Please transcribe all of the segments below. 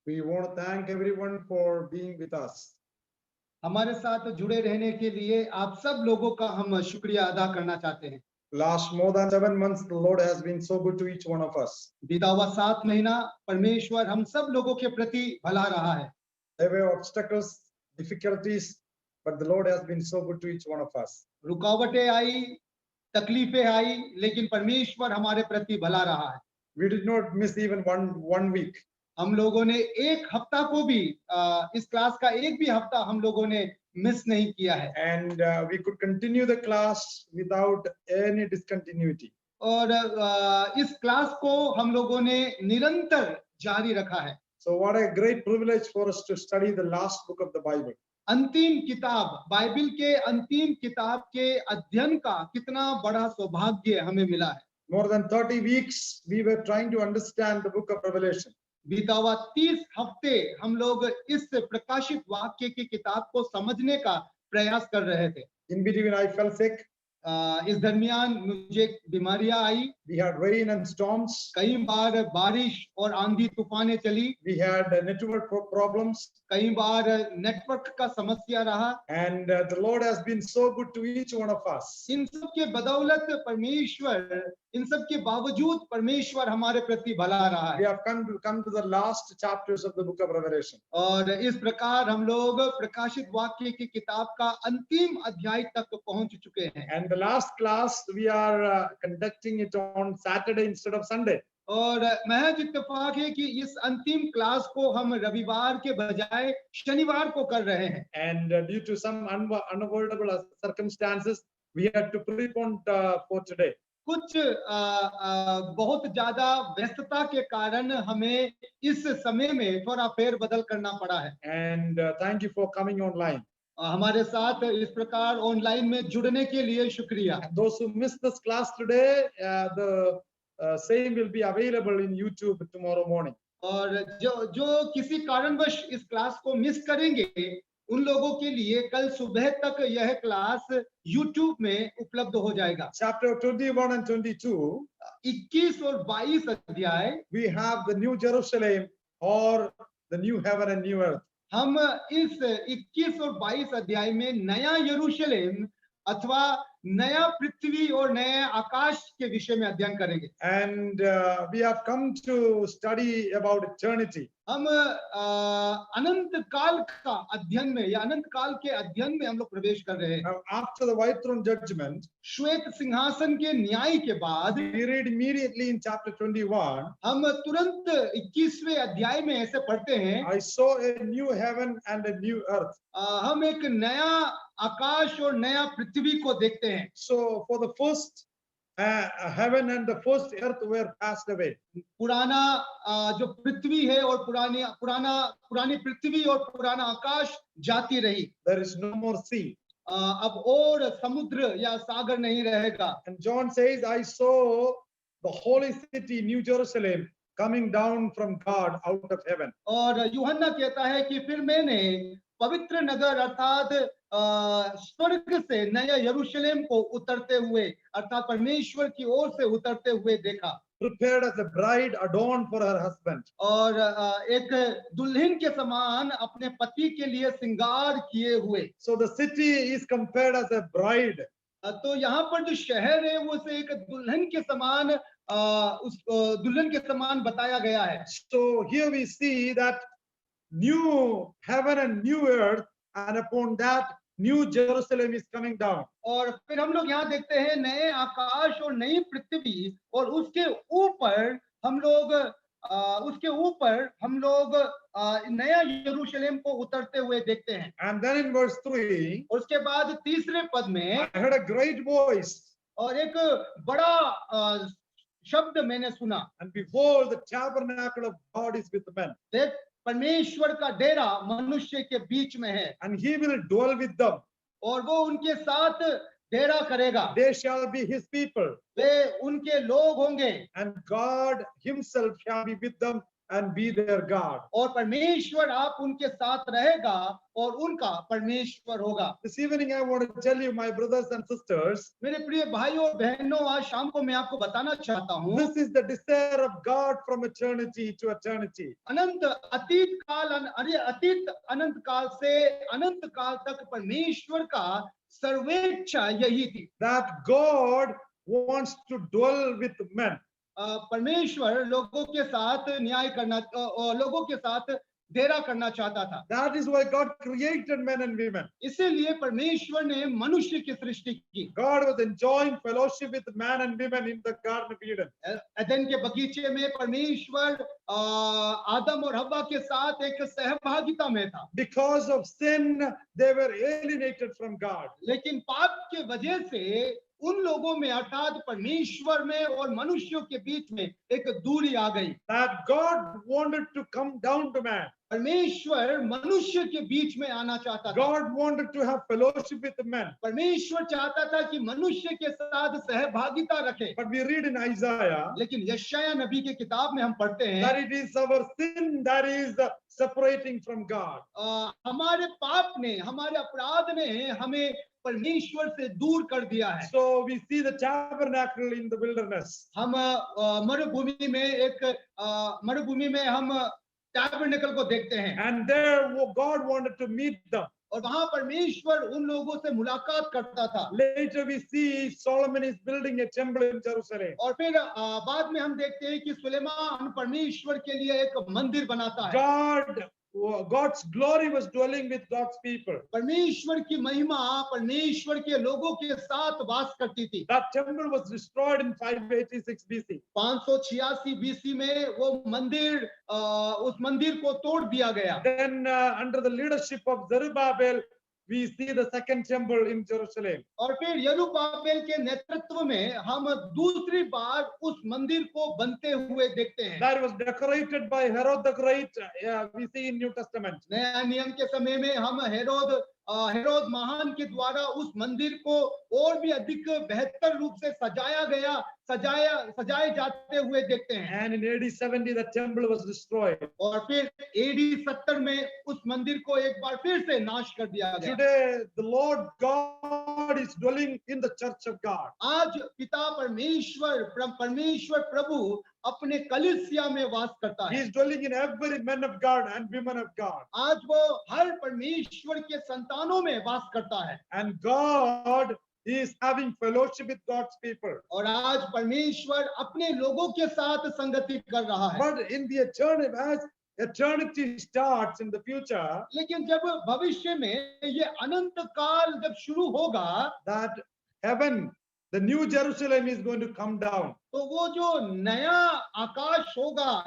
We want to thank everyone for being with us. हमारे साथ जुड़े रहने के लिए आप सब लोगों का हम शुक्रिया अदा करना चाहते हैं। Last more than 7 months, the Lord has been so good to each one of us. बीता हुआ 7 महीना परमेश्वर हम सब लोगों के प्रति भला रहा है। There were obstacles, difficulties, but the Lord has been so good to each one of us. रुकावटें आई, तकलीफें आई, लेकिन परमेश्वर हमारे प्रति भला रहा है। We did not miss even one week. हम लोगों ने एक हफ्ता को भी इस क्लास का एक भी हफ्ता हम लोगों ने मिस नहीं किया है। And we could continue the class without any discontinuity. और इस क्लास को हम लोगों ने निरंतर जारी रखा है। So what a great privilege for us to study the last book of the Bible. अंतिम किताब, बाइबल के अंतिम किताब के अध्ययन का कितना बड़ा सौभाग्य हमें मिला है। More than 30 weeks we were trying to understand the book of Revelation. बीता हुआ 30 हफ्ते हम लोग इस प्रकाशित वाक्य की किताब को समझने का प्रयास कर रहे थे। In between I fell sick. इस दरमियान मुझे बीमारियां आई। We had rain and storms. कई बार बारिश और आंधी तूफानें चली। We had network problems. कई बार नेटवर्क का समस्या रहा। And the Lord has been so good to each one of us. इन सब के बदौलत परमेश्वर, इन सब के बावजूद परमेश्वर हमारे प्रति भला रहा है। We have come to the last chapters of the book of Revelation. और इस प्रकार हम लोग प्रकाशित वाक्य की किताब का अंतिम अध्याय तक पहुंच चुके हैं। And the last class we are conducting it on Saturday instead of Sunday. और महज इत्तेफाक है कि इस अंतिम क्लास को हम रविवार के बजाय शनिवार को कर रहे हैं। And due to some unavoidable circumstances, we had to prepone for today. कुछ बहुत ज्यादा व्यस्तता के कारण हमें इस समय में थोड़ा फेरबदल करना पड़ा है। And thank you for coming online. हमारे साथ इस प्रकार ऑनलाइन में जुड़ने के लिए शुक्रिया। Those who missed this class today, the same will be available in YouTube tomorrow morning. और जो किसी कारणवश इस क्लास को मिस करेंगे, उन लोगों के लिए कल सुबह तक यह क्लास YouTube में उपलब्ध हो जाएगा। Chapter 21 and 22, 21 और 22 अध्याय, we have the New Jerusalem or the new heaven and new earth. हम इस 21 और 22 अध्याय में नया यरूशलेम अथवा नया पृथ्वी और नए आकाश के विषय में अध्ययन करेंगे। And we have come to study about eternity. हम अनंत काल का अध्ययन में या अनंत काल के अध्ययन में हम लोग प्रवेश कर रहे हैं। Now, after the white throne judgment, श्वेत सिंहासन के न्याय के बाद we read immediately in chapter 21, हम तुरंत 21वें अध्याय में ऐसे पढ़ते हैं, I saw a new heaven and a new earth. हम एक नया आकाश और नया पृथ्वी को देखते हैं। So for the first heaven and the first earth were passed away. पुराना जो पृथ्वी है और पुरानी पृथ्वी और पुराना आकाश जाती रही। There is no more sea. अब और समुद्र या सागर नहीं रहेगा। And John says, I saw the holy city, New Jerusalem, coming down from God out of heaven. और यूहन्ना कहता है कि फिर मैंने पवित्र नगर अर्थात स्वर्ग से नया यरूशलेम को उतरते हुए अर्थात परमेश्वर की ओर से उतरते हुए देखा। Prepared as a bride adorned for her husband. और एक दुल्हन के समान अपने पति के लिए श्रृंगार किए हुए। So the city is compared as a bride. तो यहाँ पर जो शहर है वो उसे एक दुल्हन के समान उस दुल्हन के समान बताया गया है। So here we see that new heaven and new earth, and upon that new Jerusalem is coming down. और फिर हम लोग यहाँ देखते हैं नए आकाश और नई पृथ्वी और उसके ऊपर हम लोग नया यरूशलेम को उतरते हुए देखते हैं। And then in verse 3, उसके बाद तीसरे पद में I heard a great voice, और एक बड़ा शब्द मैंने सुना, and behold, the tabernacle of God is with men, देख परमेश्वर का डेरा मनुष्य के बीच में है and he will dwell with them. और वो उनके साथ डेरा करेगा। They shall be his people, वे उनके लोग होंगे and God himself shall be with them and be their God. और परमेश्वर आप उनके साथ रहेगा और उनका परमेश्वर होगा। This evening I want to tell you, my brothers and sisters, मेरे प्रिय भाइयों और बहनों, आज शाम को मैं आपको बताना चाहता हूँ, this is the desire of God from eternity to eternity. अनंत अतीत काल अरे अतीत अनंत काल से अनंत काल तक परमेश्वर का सर्वेच्छा यही थी। That God wants to dwell with men. परमेश्वर लोगों के साथ न्याय करना, लोगों के साथ डेरा करना चाहता था। That is why God created men and women. इसीलिए परमेश्वर ने मनुष्य की सृष्टि की। God was enjoying fellowship with man and women in the Garden of Eden. Edan के बगीचे में परमेश्वर आदम और हव्वा के साथ एक सहभागिता में था। Because of sin, they were alienated from God. लेकिन पाप के वजह से उन लोगों में अर्थात परमेश्वर में और मनुष्यों के बीच में एक दूरी आ गई। That God wanted to come down to man. परमेश्वर मनुष्य के बीच में आना चाहता था। God wanted to have fellowship with men. परमेश्वर चाहता था कि मनुष्य के साथ सहभागिता रखे। But we read in Isaiah लेकिन यशायाह नबी के किताब में हम पढ़ते हैं that it is our sin that is separating from God. हमारे पाप ने, हमारे अपराध ने हमें परमेश्वर से दूर कर दिया है। So we see the tabernacle in the wilderness. हम मरुभूमि में हम टैबरनेकल को देखते हैं। And there God wanted to meet them. और वहां परमेश्वर उन लोगों से मुलाकात करता था। Later we see Solomon is building a temple in Jerusalem. और फिर बाद में हम देखते हैं कि सुलेमान परमेश्वर के लिए एक मंदिर बनाता है। God's glory was dwelling with God's people. परमेश्वर की महिमा परमेश्वर के लोगों के साथ वास करती थी। That temple was destroyed in 586 BC. 586 BC में वो मंदिर, उस मंदिर को तोड़ दिया गया। Then under the leadership of Zerubbabel, we see the second temple in Jerusalem. और फिर यरूबाबेल के नेतृत्व में हम दूसरी बार उस मंदिर को बनते हुए देखते हैं। That was decorated by Herod the Great. We see in New Testament. नया नियम के समय में हम हेरोद महान के द्वारा उस मंदिर को और भी अधिक बेहतर रूप से सजाए जाते हुए देखते हैं। And in AD 70 the temple was destroyed. और फिर AD 70 में उस मंदिर को एक बार फिर से नाश कर दिया गया। Today the Lord God is dwelling in the church of God. आज पिता परमेश्वर प्रभु अपने कलीसिया में वास करता He है। is dwelling in every man of God and woman of God. आज वो हर परमेश्वर के संतानों में वास करता है। And God is having fellowship with God's people. और आज परमेश्वर अपने लोगों के साथ संगति कर रहा है। But in the eternity starts in the future, लेकिन जब भविष्य में ये अनंत काल जब शुरू होगा, that heaven, the new Jerusalem is going to come down. तो वो जो नया आकाश होगा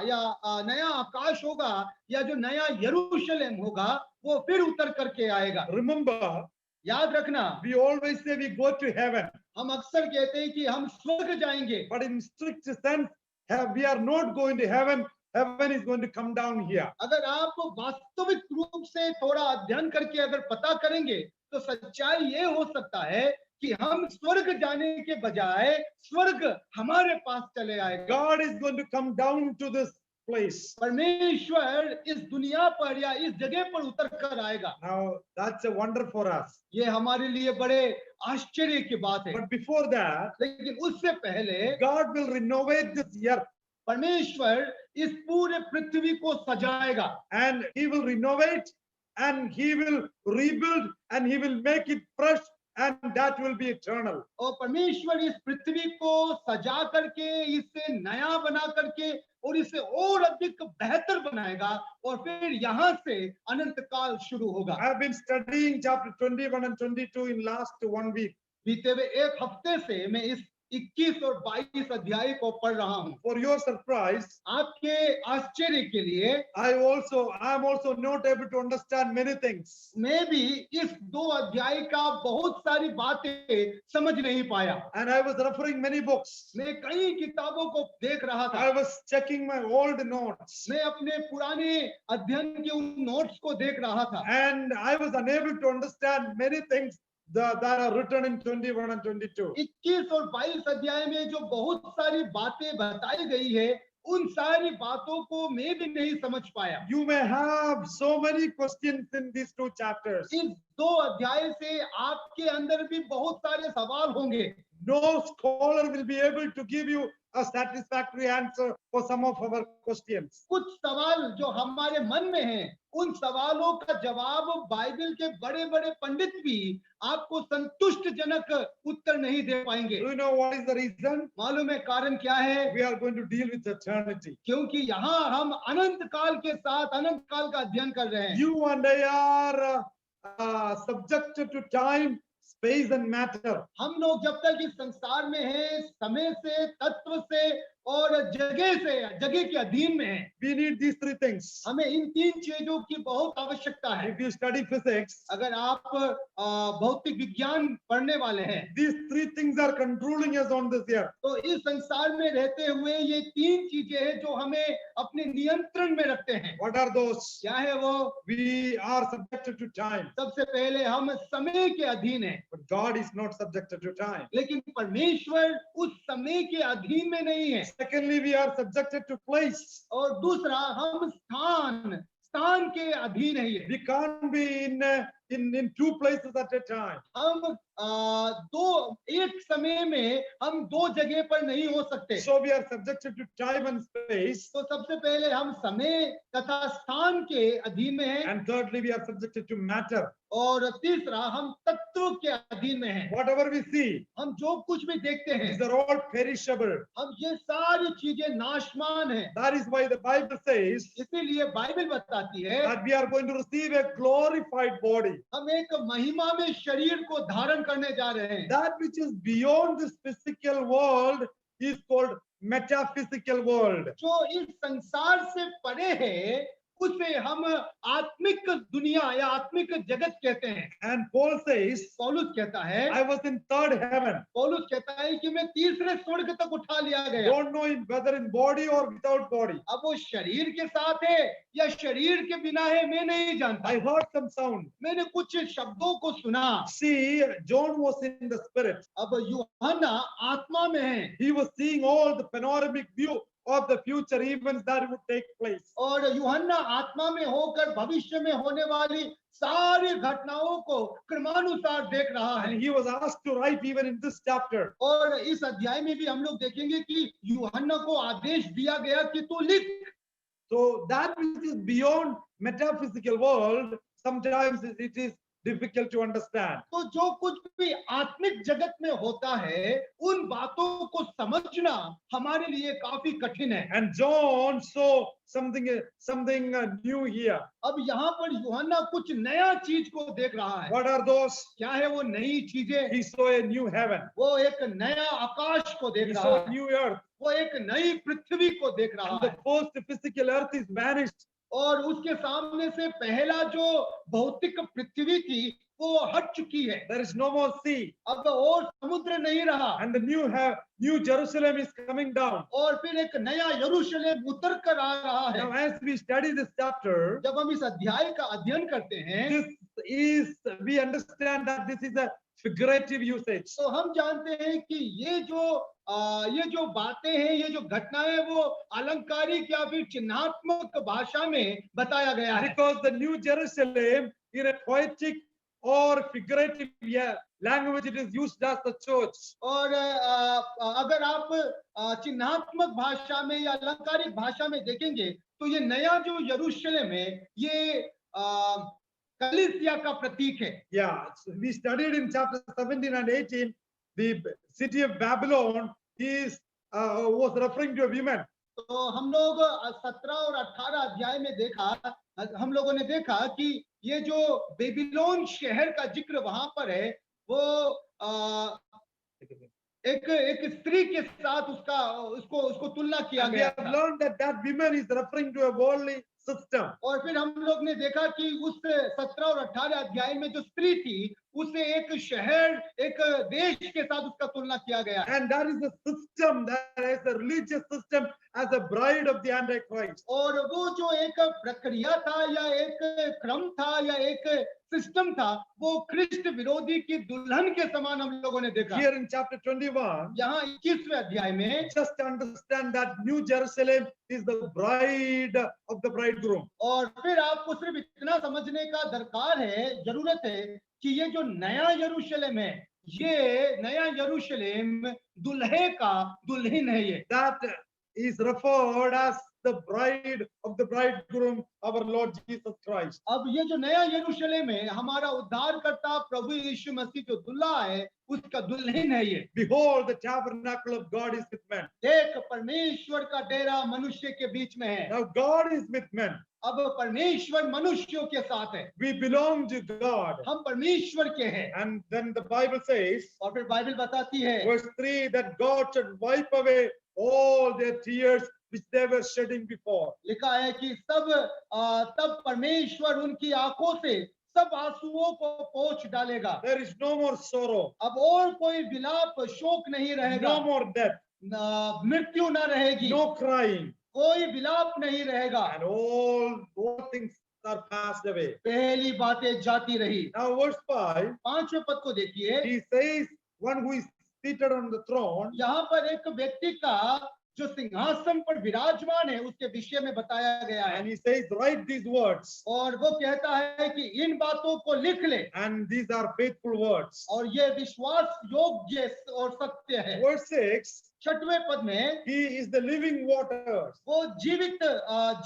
या जो नया यरूशलेम होगा वो फिर उतर करके आएगा। Remember, याद रखना, we always say we go to heaven. हम अक्सर कहते हैं कि हम स्वर्ग जाएंगे। But in strict sense, we are not going to heaven. Heaven is going to come down here. अगर आप वास्तविक रूप से थोड़ा अध्ययन करके अगर पता करेंगे तो सच्चाई ये हो सकता है कि हम स्वर्ग जाने के बजाय स्वर्ग हमारे पास चले आएगा। God is going to come down to this place. परमेश्वर इस दुनिया पर या इस जगह पर उतर कर आएगा। Now that's a wonder for us. ये हमारे लिए बड़े आश्चर्य की बात है। But before that, लेकिन उससे पहले God will renovate this earth. परमेश्वर इस पूरे पृथ्वी को सजाएगा। And he will renovate and he will rebuild and he will make it fresh and that will be eternal. और परमेश्वर इस पृथ्वी को सजा करके, इसे नया बना करके और इसे और अधिक बेहतर बनाएगा और फिर यहाँ से अनंत काल शुरू होगा। I have been studying chapter 21 and 22 in last 1 week. बीते हुए एक हफ्ते से मैं इस 21 और 22 अध्याय को पढ़ रहा हूँ। For your surprise, आपके आश्चर्य के लिए I am also not able to understand many things. मैं भी इस 2 अध्याय का बहुत सारी बातें समझ नहीं पाया। And I was referring many books. मैं कई किताबों को देख रहा था। I was checking my old notes. मैं अपने पुराने अध्ययन के उन नोट्स को देख रहा था। And I was unable to understand many things that are written in 21 and 22. 21 और 22 अध्याय में जो बहुत सारी बातें बताई गई है उन सारी बातों को मैं भी नहीं समझ पाया। You may have so many questions in these two chapters. इस 2 अध्याय से आपके अंदर भी बहुत सारे सवाल होंगे। No scholar will be able to give you a satisfactory answer for some of our questions. कुछ सवाल जो हमारे मन में हैं, उन सवालों का जवाब बाइबल के बड़े-बड़े पंडित भी आपको संतुष्टजनक उत्तर नहीं दे पाएंगे। Do you know what is the reason? मालूम है कारण क्या है? We are going to deal with eternity. क्योंकि यहाँ हम अनंत काल के साथ अनंत काल का अध्ययन कर रहे हैं। You and I are subjected to time, space and matter. हम लोग जब तक इस संसार में हैं, समय से, तत्व से और जगह के अधीन में हैं। We need these three things. हमें इन 3 चीजों की बहुत आवश्यकता है। If you study physics, अगर आप भौतिक विज्ञान पढ़ने वाले हैं, these three things are controlling us on this earth. तो इस संसार में रहते हुए ये 3 चीजें हैं जो हमें अपने नियंत्रण में रखते हैं। What are those? क्या है वो? We are subjected to time, सबसे पहले हम समय के अधीन हैं, but God is not subjected to time. लेकिन परमेश्वर उस समय के अधीन में नहीं है। Secondly, we are subjected to place. और दूसरा हम स्थान के अधीन है। We can't be in two places at a time. हम एक समय में हम 2 जगह पर नहीं हो सकते। So we are subjected to time and space. तो सबसे पहले हम समय तथा स्थान के अधीन में हैं, And thirdly, we are subjected to matter. और तीसरा हम तत्व के अधीन में हैं। Whatever we see, हम जो कुछ भी देखते हैं, these are all perishable. हम ये सारी चीजें नाशवान हैं। That is why the Bible says इसीलिए बाइबल बताती है that we are going to receive a glorified body. हम एक महिमा में शरीर को धारण करने जा रहे हैं। That which is beyond this physical world is called metaphysical world. जो इस संसार से परे है उसे हम आत्मिक दुनिया या आत्मिक जगत कहते हैं। And Paul says, पौलुस कहता है, I was in third heaven. पौलुस कहता है कि मैं तीसरे स्वर्ग तक उठा लिया गया। Don't know whether in body or without body. अब वो शरीर के साथ है या शरीर के बिना है मैं नहीं जानता। I heard some sound. मैंने कुछ शब्दों को सुना। See, John was in the spirit. अब यूहन्ना आत्मा में है। He was seeing all the panoramic view of the future events that would take place. और यूहन्ना आत्मा में होकर भविष्य में होने वाली सारी घटनाओं को क्रमानुसार देख रहा है। And he was asked to write even in this chapter. और इस अध्याय में भी हम लोग देखेंगे कि यूहन्ना को आदेश दिया गया कि तू लिख। So that which is beyond metaphysical world, sometimes it is difficult to understand. तो जो कुछ भी आत्मिक जगत में होता है उन बातों को समझना हमारे लिए काफी कठिन है। And John saw something new here. अब यहाँ पर यूहन्ना कुछ नया चीज को देख रहा है। What are those? क्या है वो नई चीजें? He saw a new heaven. वो एक नया आकाश को देख He रहा saw a है। new earth. वो एक नई पृथ्वी को देख रहा And the है। first physical earth is vanished. और उसके सामने से पहला जो भौतिक पृथ्वी थी वो हट चुकी है। There is no more sea. अब और समुद्र नहीं रहा। And the new Jerusalem is coming down. और फिर एक नया यरूशलेम उतर कर आ रहा है। Now, as we study this chapter, जब हम इस अध्याय का अध्ययन करते हैं we understand that this is a figurative usage. तो हम जानते हैं कि ये जो बातें हैं, ये जो घटनाएं वो अलंकारिक या फिर चिन्हात्मक भाषा में बताया गया है। Because the new Jerusalem in a poetic or figurative language it is used as the church. और अगर आप चिन्हात्मक भाषा में या अलंकारिक भाषा में देखेंगे तो ये नया जो यरूशलेम है ये कलीसिया का प्रतीक है। Yeah, so we studied in chapter 17 and 18 the city of Babylon was referring to a woman. तो हम लोग 17 और 18 अध्याय में देखा, हम लोगों ने देखा कि ये जो बेबीलोन शहर का जिक्र वहां पर है वो एक स्त्री के साथ उसको तुलना किया And we गया have था। learned that woman is referring to a worldly system. और फिर हम लोग ने देखा कि उस 17 और 18 अध्याय में जो स्त्री थी उसे एक शहर, एक देश के साथ उसका तुलना किया गया है। And that is the system, that is the religious system as a bride of the Antichrist. और वो जो एक प्रक्रिया था या एक क्रम था या एक सिस्टम था, वो ख्रिस्त विरोधी की दुल्हन के समान हम लोगों ने देखा। Here in chapter 21, यहाँ 21वें अध्याय में just understand that New Jerusalem is the bride of the bridegroom. और फिर आपको सिर्फ इतना समझने का दरकार है, जरूरत है कि ये जो नया यरूशलेम है, ये नया यरूशलेम दुल्हे का दुल्हन है। ये That is referred as the bride of the bridegroom, our Lord Jesus Christ. अब ये जो नया यरूशलेम है, हमारा उद्धारकर्ता प्रभु यीशु मसीह जो दुल्हा है, उसका दुल्हन है ये। Behold, the tabernacle of God is with men. देख, परमेश्वर का डेरा मनुष्य के बीच में है। Now God is with men. अब परमेश्वर मनुष्यों के साथ है। We belong to God. हम परमेश्वर के हैं। And then the Bible says, और फिर बाइबल बताती है verse 3, that God should wipe away all their tears which they were shedding before. लिखा है कि तब परमेश्वर उनकी आंखों से सब आंसुओं को पोंछ डालेगा। There is no more sorrow, अब और कोई विलाप, शोक नहीं रहेगा। no more death, मृत्यु न रहेगी, no crying, कोई विलाप नहीं रहेगा। and all things are passed away. पहली बातें जाती रही। Now verse 5, 5वें पद को देखिए। he says, one who is seated on the throne, यहाँ पर एक व्यक्ति का जो सिंहासन पर विराजमान है, उसके विषय में बताया गया है। and he says, write these words, और वो कहता है कि इन बातों को लिख ले, and these are faithful words. और ये विश्वास योग्य और सत्य है। Verse 6, 6वें पद में he is the living waters, वो जीवित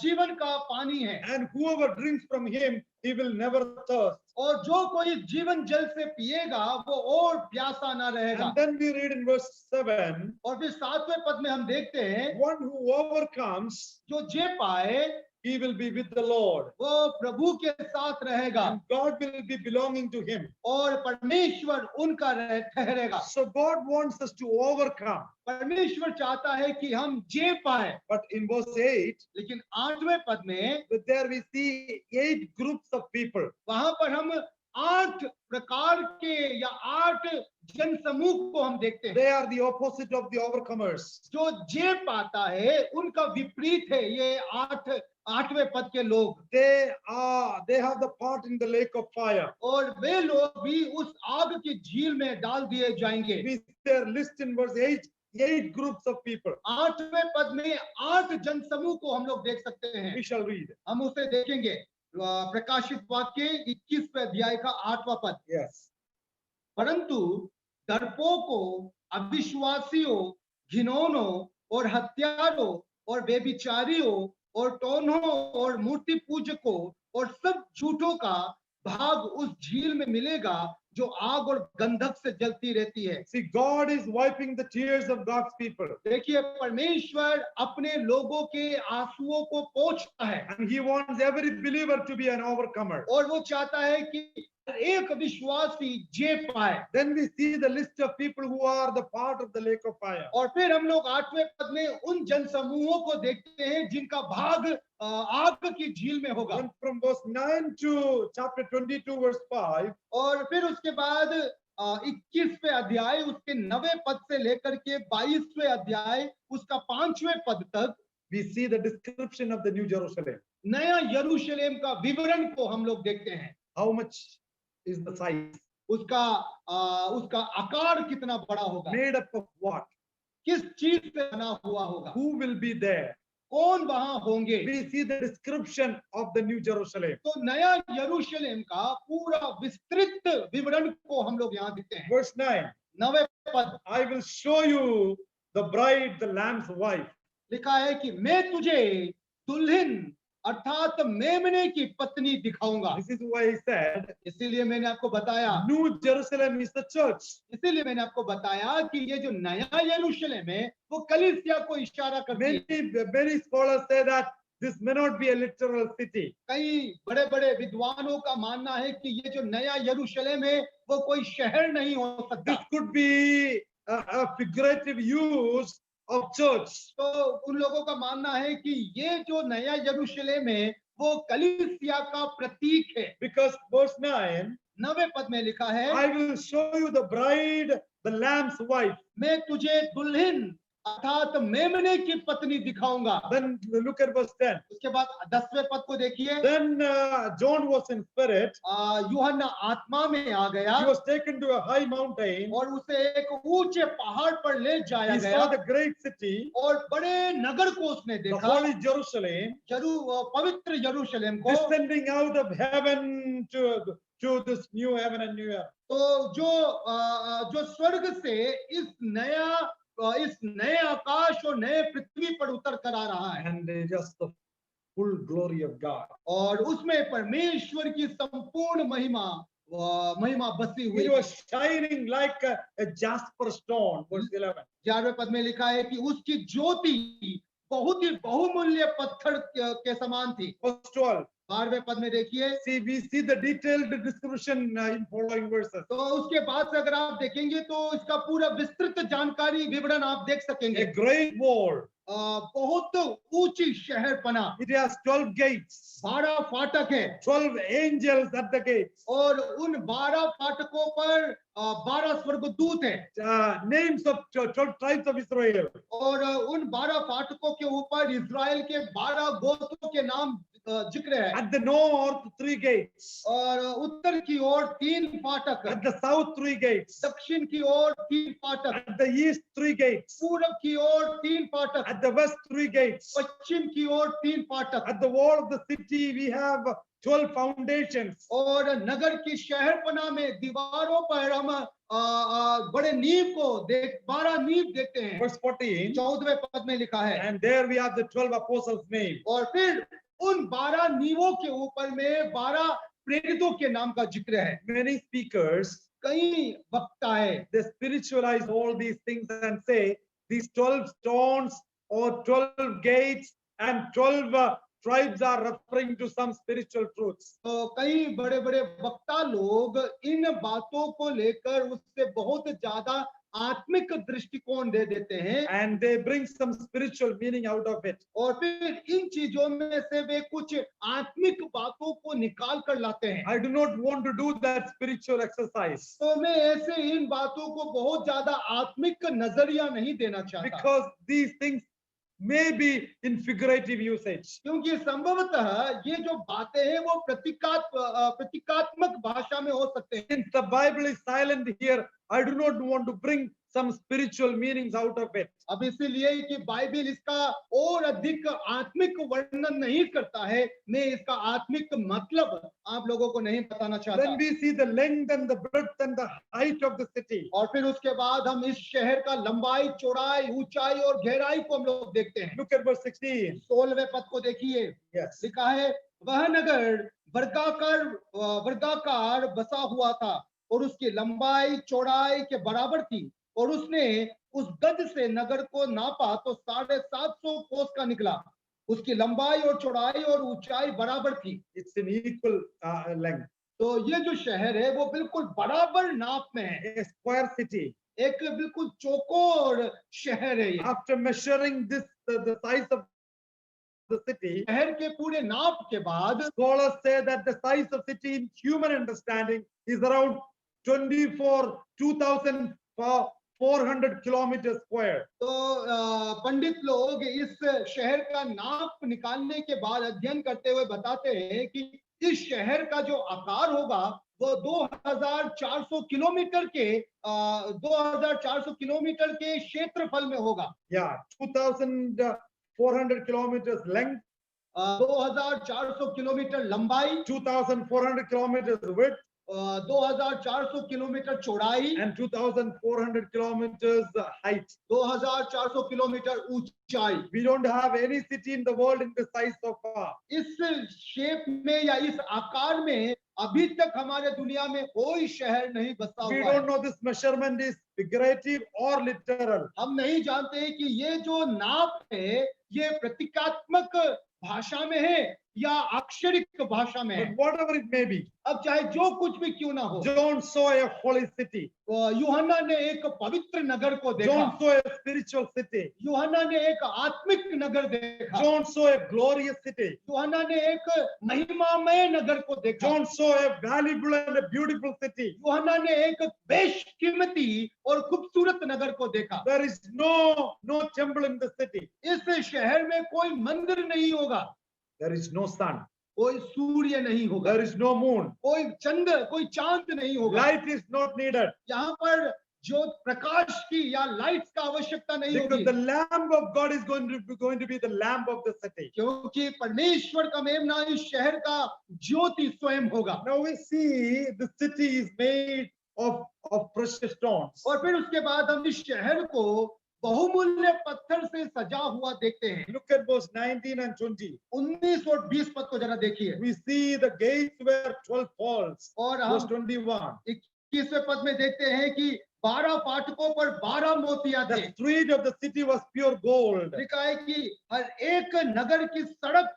जीवन का पानी है, and whoever drinks from him, he will never thirst. और जो कोई जीवन जल से पिएगा वो और प्यासा ना रहेगा। And then we read in verse 7, और फिर 7वें पद में हम देखते हैं, one who overcomes, जो जे पाए he will be with the Lord, वो प्रभु के साथ रहेगा, and God will be belonging to him. और परमेश्वर उनका ठहरेगा। So God wants us to overcome. परमेश्वर चाहता है कि हम जे पाए। But in verse 8, लेकिन 8वें पद में there we see 8 groups of people. वहां पर हम 8 प्रकार के या 8 जनसमूह को हम देखते हैं। They are the opposite of the overcomers. जो जे पाता है उनका विपरीत है ये 8वें पद के लोग। They have the part in the lake of fire. और वे लोग भी उस आग की झील में डाल दिए जाएंगे। We see their list in verse 8 groups of people. 8वें पद में 8 जनसमूह को हम लोग देख सकते हैं। We shall read. हम उसे देखेंगे। प्रकाशित वाक्य 21वें अध्याय का 8वां पद। Yes. परंतु डरपोकों, अविश्वासियों, घिनौनों और हत्यारों और व्यभिचारियों और टोन्हों और मूर्ति पूजकों और सब झूठों का भाग उस झील में मिलेगा जो आग और गंधक से जलती रहती है। See, God is wiping the tears of God's people. देखिए, परमेश्वर अपने लोगों के आंसुओं को पोंछता है, And he wants every believer to be an overcomer. और वो चाहता है कि एक विश्वासी जे पाए। Then we see the list of people who are the part of the lake of fire. और फिर हम लोग 8वें पद में उन जनसमूहों को देखते हैं जिनका भाग आग की झील में होगा। And from verse 9 to chapter 22 verse 5, और फिर उसके बाद 21वें अध्याय उसके 9वें पद से लेकर के 22वें अध्याय उसका 5वें पद तक we see the description of the New Jerusalem. नया यरूशलेम का विवरण को हम लोग देखते हैं। How much is the size? उसका आकार कितना बड़ा होगा, Made up of what? किस चीज से बना हुआ होगा, Who will be there? कौन वहां होंगे। We see the description of the New Jerusalem. तो नया यरूशलेम का पूरा विस्तृत विवरण को हम लोग यहाँ देखते हैं। Verse 9, 9वें पद I will show you the bride, the lamb's wife. लिखा है कि मैं तुझे दुल्हन अर्थात मेमने की पत्नी दिखाऊंगा। This is why he said, इसीलिए मैंने आपको बताया, New Jerusalem is the church. इसीलिए मैंने आपको बताया कि ये जो नया यरूशलेम है वो कलीसिया को इशारा करती है। Many scholars say that this may not be a literal city. कई बड़े बड़े विद्वानों का मानना है कि ये जो नया यरूशलेम है वो कोई शहर नहीं हो सकता। This could be a figurative use of church. तो उन लोगों का मानना है कि ये जो नया यरूशलेम है वो कलीसिया का प्रतीक है। Because verse 9, 9वें पद में लिखा है, I will show you the bride, the lamb's wife. मैं तुझे दुल्हन अर्थात मेमने की पत्नी दिखाऊंगा। Then look at verse 10. उसके बाद 10वें पद को देखिए, Then John was in spirit. यूहन्ना आत्मा में आ गया He was taken to a high mountain. और उसे एक ऊंचे पहाड़ पर ले जाया He गया saw the great city, और बड़े नगर को उसने the देखा, holy Jerusalem, पवित्र यरूशलेम को। descending out of heaven to this new heaven and new earth. तो जो स्वर्ग से इस नए आकाश और नए पृथ्वी पर उतर कर आ रहा है And just the full glory of God. और उसमें परमेश्वर की संपूर्ण महिमा बसी हुई It was shining like a jasper stone. Verse 11. 11वें पद में लिखा है कि उसकी ज्योति बहुत ही बहुमूल्य पत्थर के समान थी। Verse 12. 12वें पद में देखिए, See, we see the detailed description in following verses. तो उसके बाद से अगर आप देखेंगे तो इसका पूरा विस्तृत जानकारी विवरण आप देख सकेंगे। A great wall. बहुत ऊंची शहर बना, It has 12 gates. 12 फाटक है 12 angels at the gates. और उन 12 फाटकों पर 12 स्वर्गदूत हैं Names of 12 tribes of Israel. और उन 12 फाटकों के ऊपर इजराइल के 12 गोत्रों के नाम जिक्र है। At the north, 3 gates. और उत्तर की ओर 3 फाटक, At the south, 3 gates. दक्षिण की ओर 3 फाटक, At the east, 3 gates. पूरब की ओर 3 फाटक, At the west, 3 gates. पश्चिम की ओर 3 फाटक। At the wall of the city, we have 12 foundations. और नगर की शहरपना में दीवारों पर हम बड़े नींव को 12 नींव देखते हैं। Verse 14. 14वें पद में लिखा है, And there we have the 12 apostles' name. और फिर उन 12 नींवों के ऊपर में 12 प्रेरितों के नाम का जिक्र है। Many speakers, कई वक्ता है, they spiritualize all these things and say these 12 stones or 12 gates and 12 tribes are referring to some spiritual truths. तो कई बड़े बड़े वक्ता लोग इन बातों को लेकर उससे बहुत ज्यादा आत्मिक दृष्टिकोण दे देते हैं And they bring some spiritual meaning out of it. और फिर इन चीजों में से वे कुछ आत्मिक बातों को निकाल कर लाते हैं। I do not want to do that spiritual exercise तो मैं ऐसे इन बातों को बहुत ज्यादा आत्मिक नजरिया नहीं देना चाहता, because these things may be in figurative usage. क्योंकि संभवतः ये जो बातें हैं वो प्रतीकात्मक भाषा में हो सकते हैं। Since the Bible is silent here, I do not want to bring some spiritual meanings out of it. अब इसीलिए कि बाइबल इसका और अधिक आत्मिक वर्णन नहीं करता है, मैं इसका आत्मिक मतलब आप लोगों को नहीं बताना चाहता। Then we see the length and the breadth and the height of the city. और फिर उसके बाद हम इस शहर का लंबाई, चौड़ाई, ऊंचाई और गहराई को हम लोग देखते हैं। Look at verse 16. 16वें पद को देखिए, Yes. लिखा है, वह नगर वर्गाकार बसा हुआ था और उसकी लंबाई चौड़ाई के बराबर थी और उसने उस गज से नगर को नापा तो 750 कोस का निकला। उसकी लंबाई और चौड़ाई और ऊंचाई बराबर थी। It's in equal length. तो ये जो शहर है वो बिल्कुल बराबर नाप में है, A square city. एक बिल्कुल चौकोर शहर है ये। After measuring this, the size of the city, शहर के पूरे नाप के बाद scholars say that the size of city in human understanding is around 2,400 kilometers square. तो पंडित लोग इस शहर का नाप निकालने के बाद अध्ययन करते हुए बताते हैं कि इस शहर का जो आकार होगा वो 2,400 किलोमीटर के क्षेत्रफल में होगा। Yeah, 2,400 kilometers length, 2,400 किलोमीटर लंबाई, 2,400 kilometers width, 2,400 किलोमीटर चौड़ाई, and 2,400 kilometers height. 2,400 किलोमीटर ऊंचाई। We don't have any city in the world in this size so far. इस शेप में या इस आकार में अभी तक हमारे दुनिया में कोई शहर नहीं बसा We हुआ don't है। know this measurement is figurative or literal. हम नहीं जानते कि ये जो नाप है ये प्रतीकात्मक भाषा में है या अक्षरिक भाषा में But है। whatever it may be, अब चाहे जो कुछ भी क्यों ना हो, John saw a holy city. यूहन्ना ने एक पवित्र नगर को देखा, John saw a spiritual city. यूहन्ना ने एक आत्मिक नगर देखा, John saw a glorious city. यूहन्ना ने एक महिमामय नगर को देखा, John saw a valuable and a beautiful city. यूहन्ना ने एक बेशकीमती और खूबसूरत नगर को देखा। There is no temple in the city. इस शहर में कोई मंदिर नहीं होगा, There is no sun. कोई सूर्य नहीं होगा, There is no moon. कोई चंद्र, कोई चांद नहीं होगा। Light is not needed यहाँ पर जो प्रकाश की या लाइट्स का आवश्यकता नहीं because होगी, the Lamb of God is going to be the lamp of the city. क्योंकि परमेश्वर का मेमना इस शहर का ज्योति स्वयं होगा। Now we see the city is made of precious stones. और फिर उसके बाद हम इस शहर को बहुमूल्य पत्थर से सजा हुआ देखते हैं। Look at verse 19 and 20. 19 और 20 पद को जरा देखिए। We see the gates were 12 falls. और Verse हम 21. 21वें पद में देखते हैं कि 12 फाटकों पर 12 मोतियां थे। The street of the city was pure gold. लिखा है कि हर एक नगर की सड़क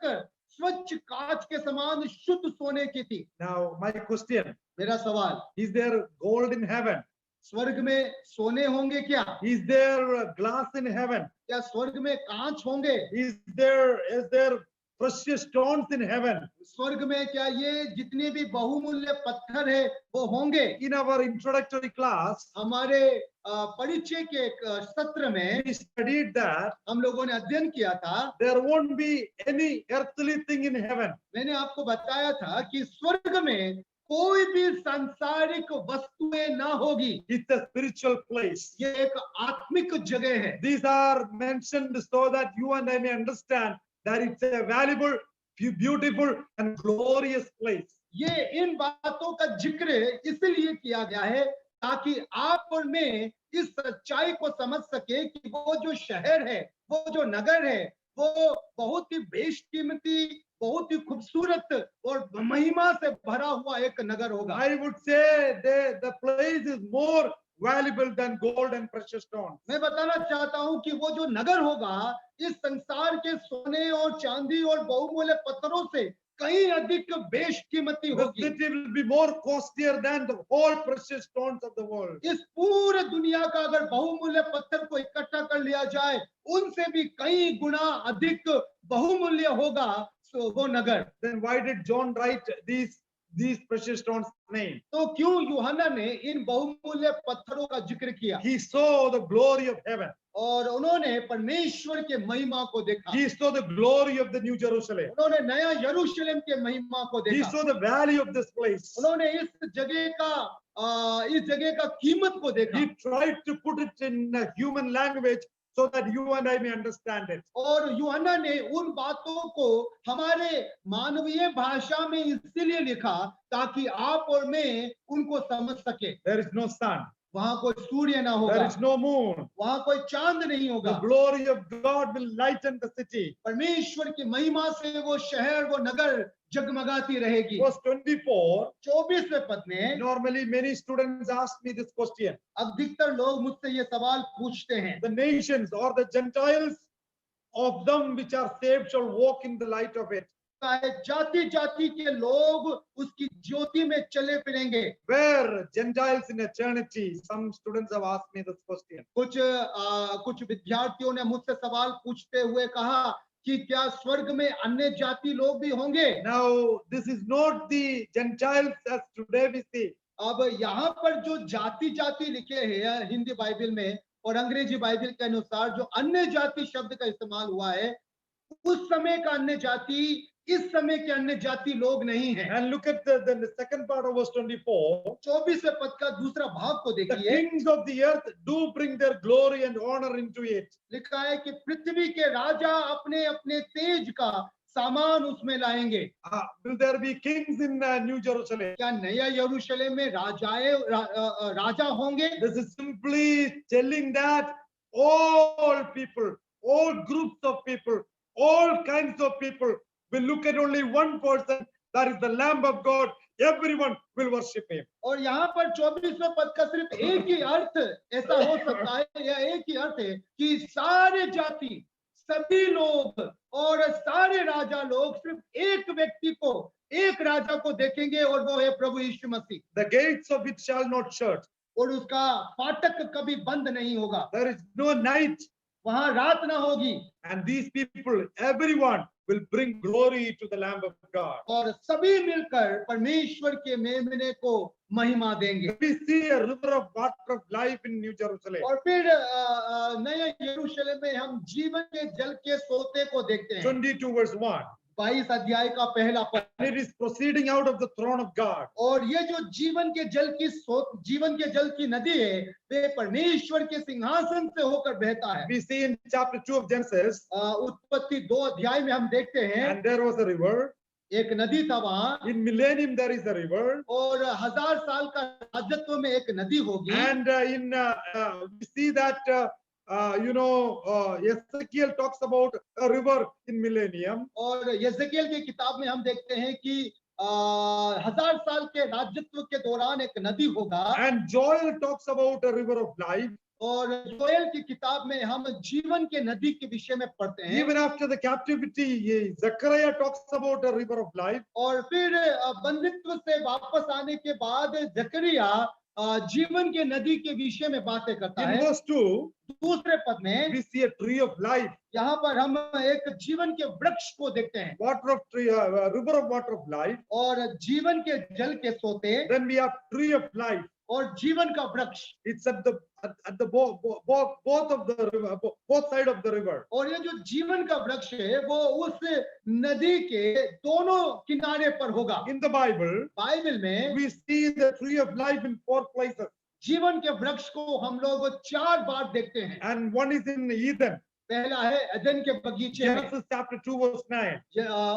स्वच्छ कांच के समान शुद्ध सोने की थी। Now my question, मेरा सवाल, is there gold in heaven? स्वर्ग में सोने होंगे क्या? Is there glass in heaven? क्या स्वर्ग में कांच होंगे? Is there precious stones in heaven? स्वर्ग में क्या ये जितने भी बहुमूल्य पत्थर है वो होंगे? In our introductory class, हमारे परिचय के एक सत्र में we studied that हम लोगों ने अध्ययन किया था, there won't be any earthly thing in heaven. मैंने आपको बताया था कि स्वर्ग में कोई भी सांसारिक वस्तुएं ना होगी। It's a spiritual place. ये एक आत्मिक जगह है। These are mentioned so that you and I may understand that it's a valuable, beautiful and glorious place. ये इन बातों का जिक्र इसलिए किया गया है ताकि आप और मैं इस सच्चाई को समझ सके कि वो जो शहर है, वो जो नगर है, वो बहुत ही बेशकीमती, बहुत ही खूबसूरत और महिमा से भरा हुआ एक नगर होगा। I would say the place is more valuable than gold and precious stones. मैं बताना चाहता हूं कि वो जो नगर होगा इस संसार के सोने और चांदी और बहुमूल्य पत्थरों से कहीं अधिक बेशकीमती The होगी। city will be more costlier than the whole precious stones of the world. इस पूरे दुनिया का अगर बहुमूल्य पत्थर को इकट्ठा कर लिया जाए, उनसे भी कई गुना अधिक बहुमूल्य होगा वो नगर। Then why did John write these precious stones' name? तो क्यों यूहन्ना ने इन बहुमूल्य पत्थरों का जिक्र किया? He saw the glory of heaven. और उन्होंने परमेश्वर के महिमा को देखा। He saw the glory of the New Jerusalem. उन्होंने नया यरूशलेम के महिमा को He देखा। saw the value of this place. उन्होंने इस जगह का कीमत को देखा। He tried to put it in a human language so that you and I may understand it. और यूहन्ना ने उन बातों को हमारे मानवीय भाषा में इसलिए लिखा ताकि आप और मैं उनको समझ सके। There is no sun. वहां कोई सूर्य ना There होगा, is no moon. वहां कोई चांद नहीं The होगा। glory of God will lighten the city. परमेश्वर की महिमा से वो शहर, वो नगर जगमगाती रहेगी। Verse 24. 24वें पद में Normally, many students ask me this question. अधिकतर लोग मुझसे ये सवाल पूछते हैं, The nations or the Gentiles of them which are saved shall walk in the light of it. जाति जाति के लोग उसकी ज्योति में चले फिरेंगे। Where Gentiles in eternity? Some students have asked me this question. कुछ विद्यार्थियों ने मुझसे सवाल पूछते हुए कहा कि क्या स्वर्ग में अन्य जाति लोग भी होंगे? Now, this is not the Gentiles as today we see. अब यहाँ पर जो जाति जाति लिखे हैं हिंदी बाइबल में और अंग्रेजी बाइबल के अनुसार जो अन्य जाति शब्द का इस्तेमाल हुआ है, उस समय का अन्य जाति इस समय के अन्य जाति लोग नहीं हैं। And look at the second part of verse 24. 24वें पद का दूसरा भाग को The देखिए। kings of the earth do bring their glory and honor into it. लिखा है कि पृथ्वी के राजा अपने अपने तेज का सामान उसमें लाएंगे। Will there be kings in New Jerusalem? क्या नया यरूशलेम में राजा होंगे? This is simply telling that all people, all groups of people, all kinds of people will look at only one person, that is the Lamb of God. Everyone will worship him. और यहाँ पर 24वें पद का सिर्फ एक ही अर्थ ऐसा हो सकता है, या एक ही अर्थ है कि सारे जाति, सभी लोग और सारे राजा लोग सिर्फ एक व्यक्ति को, एक राजा को देखेंगे और वो है प्रभु यीशु मसीह। The gates of it shall not shut. और उसका फाटक कभी बंद नहीं होगा, There is no night. वहां रात ना होगी। And these people, everyone, will bring glory to the Lamb of God. और सभी मिलकर परमेश्वर के मेमने को महिमा देंगे। We see a river of water of life in New Jerusalem. और फिर नए यरूशलेम में हम जीवन के जल के सोते को देखते हैं। 22 verse 1. 22 अध्याय का पहला पद। And it is proceeding out of the throne of God. और ये जो जीवन के जल की नदी है, वे परमेश्वर के सिंहासन से होकर बहता है। We see in chapter 2 of Genesis, उत्पत्ति 2 अध्याय में हम देखते हैं and there was a river. एक नदी था वहां, In millennium there is a river. और 1000 साल का राजत्व में एक नदी होगी। And we see that Ezekiel talks about a river in millennium. और यजेकिएल की किताब में हम देखते हैं कि 1000 साल के राजत्व के दौरान एक नदी होगा। And Joel talks about a river of life. और जोएल की किताब में हम जीवन के नदी के विषय में पढ़ते हैं। Even after the captivity, Zechariah talks about a river of life. और फिर बंदित्व से वापस आने के बाद जकरिया जीवन के नदी के विषय में बातें करता In है। verse 2, दूसरे पद में we see a tree of life, यहाँ पर हम एक जीवन के वृक्ष को देखते हैं, river of water of life. और जीवन के जल के सोते, Then we have tree of life. और जीवन का वृक्ष। It's at the both of the river, both side of the river. और ये जो जीवन का वृक्ष है वो उस नदी के दोनों किनारे पर होगा। In the Bible, बाइबल में we see the tree of life in 4 places, जीवन के वृक्ष को हम लोग 4 बार देखते हैं। and one is in Eden. पहला है एदन के बगीचे में, Genesis chapter 2 verse 9.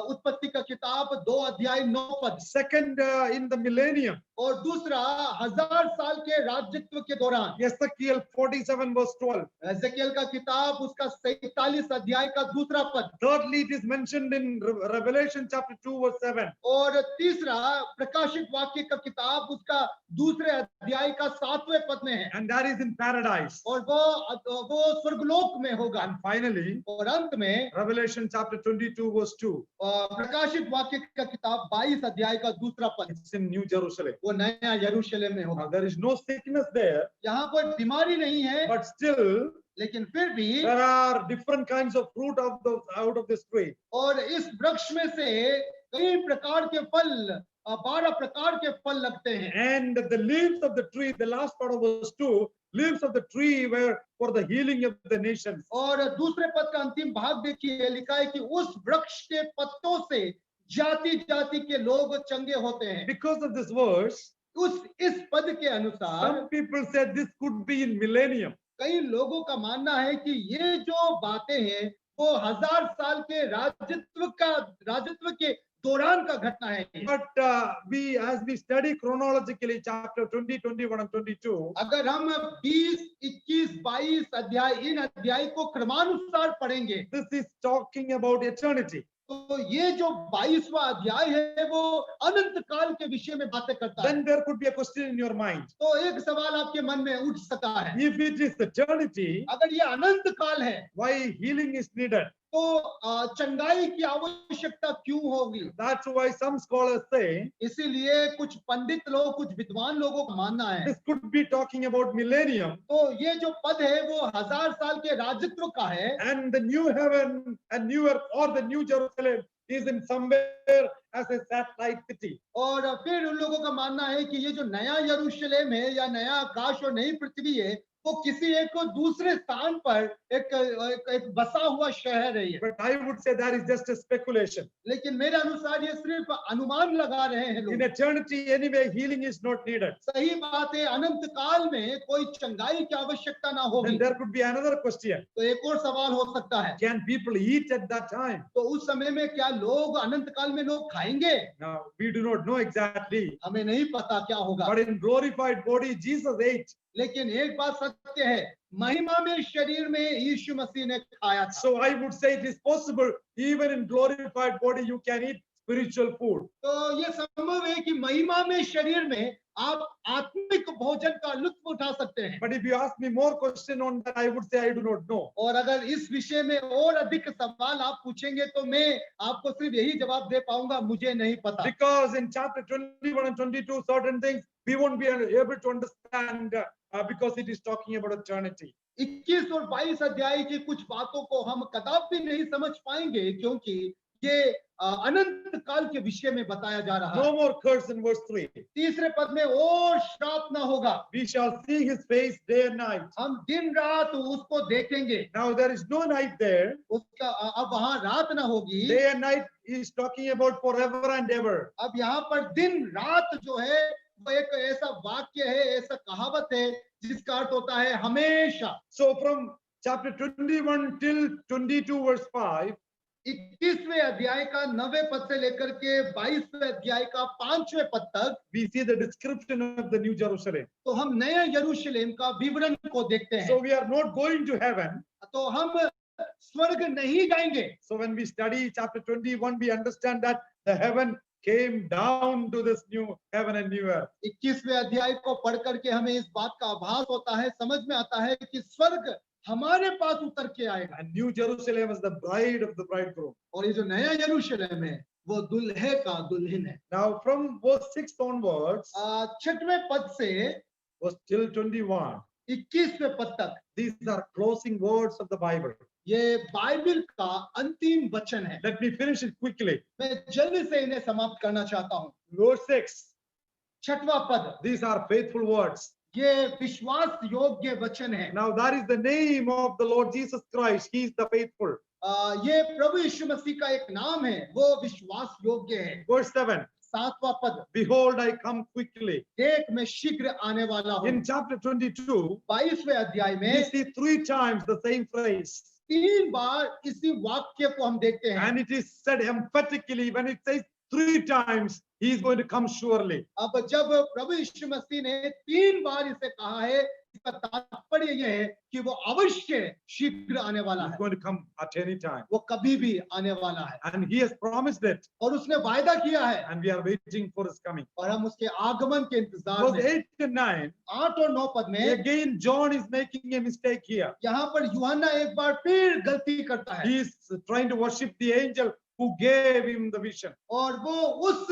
उत्पत्ति का किताब 2 अध्याय 9 पद। Second, in the millennium, और दूसरा 1000 साल के राजत्व के दौरान, Ezekiel 47 verse 12. एजेकिएल का किताब उसका 47 अध्याय का दूसरा पद। Thirdly, it is mentioned in Revelation chapter 2 verse 7. और तीसरा प्रकाशित वाक्य का किताब उसका दूसरे अध्याय का 7वें पद में है, And that is in paradise. और वो स्वर्गलोक में होगा। And finally, और अंत में Revelation chapter 22 verse 2. प्रकाशित वाक्य का किताब 22 अध्याय का दूसरा पद, It's in New Jerusalem. वो नया यरूशलेम में होगा। Now, there is no sickness there, यहाँ पर बीमारी नहीं है, but still लेकिन फिर भी there are different kinds of fruit out of this tree. और इस वृक्ष में से कई प्रकार के फल, 12 प्रकार के फल लगते हैं। And the leaves of the tree, the last part of verse 2, leaves of the tree were for the healing of the nations. और दूसरे पद का अंतिम भाग देखिए, लिखा है कि उस वृक्ष के पत्तों से जाति जाति के लोग चंगे होते हैं। Because of this verse, इस पद के अनुसार some people said this could be in millennium. कई लोगों का मानना है कि ये जो बातें हैं वो 1000 साल के राजत्व के दौरान का घटना है। But as we study chronologically chapter 20, 21 and 22, अगर हम 20, 21, 22 अध्याय, इन अध्याय को क्रमानुसार पढ़ेंगे, this is talking about eternity. तो ये जो 22वां अध्याय है वो अनंत काल के विषय में बातें करता है। Then there could be a question in your mind. तो एक सवाल आपके मन में उठ सकता है, If it is eternity, अगर ये अनंत काल है why healing is needed? तो चंगाई की आवश्यकता क्यों होगी? That's why some scholars say इसीलिए कुछ पंडित लोग, कुछ विद्वान लोगों का मानना है this could be talking about millennium, तो ये जो पद है वो 1000 साल के राजत्व का है, and the new heaven and new earth or the new Jerusalem is in somewhere as a satellite city. और फिर उन लोगों का मानना है कि ये जो नया यरूशलेम है या नया आकाश और नई पृथ्वी है वो किसी एक को दूसरे स्थान पर एक बसा हुआ शहर है। But I would say that is just a speculation. लेकिन मेरे अनुसार ये सिर्फ अनुमान लगा रहे हैं लोग। In eternity, anyway, healing is not needed. सही बात है, अनंत काल में कोई चंगाई की आवश्यकता ना होगी। Then there could be another question. तो एक और सवाल हो सकता है, Can people eat at that time? तो उस समय में क्या लोग, अनंत काल में लोग खाएंगे? Now, we do not know exactly. हमें नहीं पता क्या होगा, But in glorified body, Jesus ate. लेकिन एक बात सत्य है, महिमा में शरीर में यीशु मसीह ने खाया था। So I would say it is possible, even in glorified body, you can eat spiritual food. तो ये संभव है कि महिमा में शरीर में आप आत्मिक भोजन का लुत्फ उठा सकते हैं। But if you ask me more question on that, I would say I do not know. और अगर इस विषय में और अधिक सवाल आप पूछेंगे तो मैं आपको सिर्फ यही जवाब दे पाऊंगा, मुझे नहीं पता। Because in chapter 21 and 22, certain things we won't be able to understand because it is talking about eternity. 21 और 22 अध्याय की कुछ बातों को हम कदापि नहीं समझ पाएंगे, क्योंकि ये अनंत काल के विषय में बताया जा रहा है। No more curse in verse 3. तीसरे पद में और श्राप न होगा, We shall see his face day and night. हम दिन रात उसको देखेंगे। Now there is no night there. उसका अब वहां रात न होगी। Day and night is talking about forever and ever. अब यहाँ पर दिन रात जो है वो एक ऐसा वाक्य है, ऐसा कहावत है जिसका अर्थ होता है हमेशा। So from chapter 21 till 22 verse 5, 21वें अध्याय का 9वें पद से लेकर के 22वें अध्याय का 5वें पद तक we see the description of the New Jerusalem. तो हम नए यरूशलेम का विवरण को देखते हैं। So we are not going to heaven. तो हम स्वर्ग नहीं जाएंगे। So when we study chapter 21, we understand that the heaven came down to this new heaven and new earth. 21वें अध्याय को पढ़ करके हमें इस बात का आभास होता है, समझ में आता है कि स्वर्ग हमारे पास उतर के आएगा। And New Jerusalem is the bride of the bridegroom. और ये जो नया यरूशलेम है वो दुल्हे का दुल्हन है। Now from verse 6 onwards, 6वें पद से was till 21. 21वें पद तक These are closing words of the Bible. ये बाइबल का अंतिम वचन है। Let me finish it quickly. मैं जल्दी से इन्हें समाप्त करना चाहता हूँ। Verse 6. 6वां पद, These are faithful words. ये विश्वास योग्य वचन है। Now that is the name of the Lord Jesus Christ. He is the faithful. ये प्रभु यीशु मसीह का एक नाम है, वो विश्वास योग्य है। Verse 7. 7वां पद, Behold, I come quickly. देख मैं शीघ्र आने वाला हूँ। In chapter 22, 22वें अध्याय we में see 3 times the same phrase. 3 बार इसी वाक्य को हम देखते हैं। And it is said emphatically when it says 3 times, he is going to come surely. अब जब प्रभु यीशु मसीह ने 3 बार इसे कहा है, इसका तात्पर्य यह है कि वो अवश्य शीघ्र आने वाला He's है, going to come at any time. वो कभी भी आने वाला है। And he has promised it. और उसने वायदा किया है And we are waiting for his coming. और हम उसके आगमन के इंतजार Verse में। 8 and 9, 8 और 9 पद में again John is making a mistake here. यहाँ पर यूहन्ना एक बार फिर गलती करता है He is trying to worship the angel who gave him the vision. और वो उस